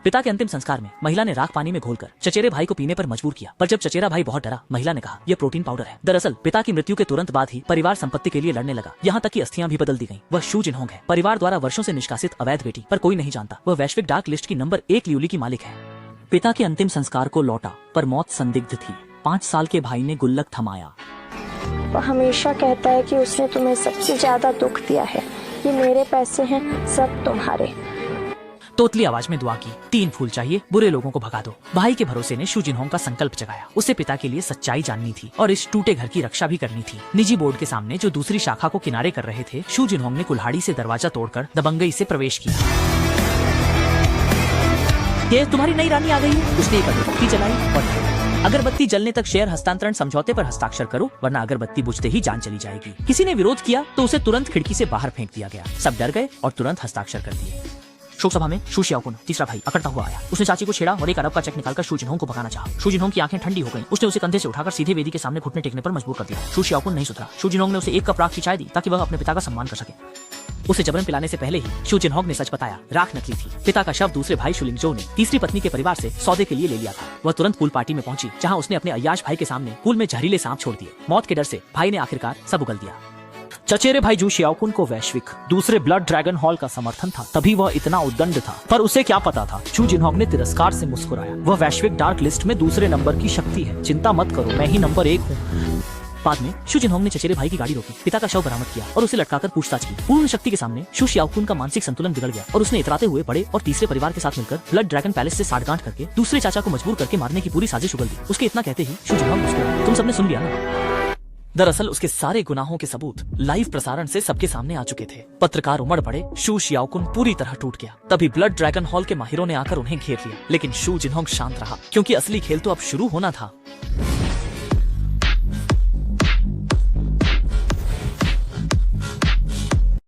पिता के अंतिम संस्कार में महिला ने राख पानी में घोलकर चचेरे भाई को पीने पर मजबूर किया, पर जब चचेरा भाई बहुत डरा, महिला ने कहा यह प्रोटीन पाउडर है। दरअसल पिता की मृत्यु के तुरंत बाद ही परिवार संपत्ति के लिए लड़ने लगा, यहाँ तक कि अस्थियां भी बदल दी गईं। वह शू जिनहोंग है, परिवार द्वारा वर्षों से निष्कासित अवैध बेटी, पर कोई नहीं जानता वह वैश्विक डार्क लिस्ट की नंबर 1 लियोली की मालिक है। पिता के अंतिम संस्कार को लौटा पर मौत संदिग्ध थी। 5 साल के भाई ने गुल्लक थमाया। वो हमेशा कहता है कि उसने तुम्हें सबसे ज्यादा दुख दिया है, ये मेरे पैसे हैं, सब तुम्हारे। तोतली आवाज में दुआ की, 3 फूल चाहिए, बुरे लोगों को भगा दो। भाई के भरोसे ने शू जिनहोंग का संकल्प जगाया। उसे पिता के लिए सच्चाई जाननी थी और इस टूटे घर की रक्षा भी करनी थी। निजी बोर्ड के सामने जो दूसरी शाखा को किनारे कर रहे थे, शू जिनहोंग ने कुल्हाड़ी से दरवाजा तोड़कर दबंगई से प्रवेश किया। ये तुम्हारी नई रानी आ गई है। उसने एक अगरबत्ती जलाई और अगरबत्ती जलने तक शेयर हस्तांतरण समझौते पर हस्ताक्षर करो, वरना अगरबत्ती बुझते ही जान चली जाएगी। किसी ने विरोध किया तो उसे तुरंत खिड़की से बाहर फेंक दिया गया। सब डर गए और तुरंत हस्ताक्षर कर दिए। शोक सभा में शू शियाओकुन, तीसरा भाई, अकड़ता हुआ आया। उसने चाची को छेड़ा और 1 अरब का चेक निकालकर शू जिनहोंग को भगाना चाहा। शू जिनहोंग की आंखें ठंडी हो गईं। उसने उसे कंधे से उठाकर सीधे वेदी के सामने घुटने टेकने पर मजबूर कर दिया। शू शियाओकुन नहीं सुधरा। शू जिनहोंग ने उसे 1 कप राख की चाय दी ताकि वह अपने पिता का सम्मान कर सके। उसे जबरन पिलाने से पहले ही शू जिनहोंग ने सच बताया, राख नकली थी। पिता का शव दूसरे भाई शुलिंगजो ने तीसरी पत्नी के परिवार से सौदे के लिए ले लिया था। वह तुरंत पूल पार्टी में पहुंची, जहां उसने अपने अय्याश भाई के सामने पूल में जहरीले सांप छोड़ दिए। मौत के डर से भाई ने आखिरकार सब उगल दिया। चचेरे भाई जू शियाओकुन को वैश्विक दूसरे ब्लड ड्रैगन हॉल का समर्थन था, तभी वह इतना उद्दंड था। पर उसे क्या पता था, शू जिनहोंग ने तिरस्कार से मुस्कुराया। वह वैश्विक डार्क लिस्ट में दूसरे नंबर की शक्ति है, चिंता मत करो, मैं ही नंबर 1 हूँ। बाद में शू जिनहोंग ने चचेरे भाई की गाड़ी रोकी, पिता का शव बरामद किया और उसे लटकाकर पूछताछ की। पूर्ण शक्ति के सामने शू शियाओकुन का मानसिक संतुलन बिगड़ गया और उसने इतराते हुए बड़े और तीसरे परिवार के साथ मिलकर ब्लड ड्रैगन पैलेस से साठगांठ करके दूसरे चाचा को मजबूर करके मारने की पूरी साजिश उगल दी। उसके इतना कहते ही शू जिनहोंग मुस्कुराया, तुम सबने सुन लिया ना। दरअसल उसके सारे गुनाहों के सबूत लाइव प्रसारण से सबके सामने आ चुके थे। पत्रकार उमड़ पड़े, शू शियाओकुन पूरी तरह टूट गया। तभी ब्लड ड्रैगन हॉल के माहिरों ने आकर उन्हें घेर लिया, लेकिन शू जिनहोंग शांत रहा, क्योंकि असली खेल तो अब शुरू होना था।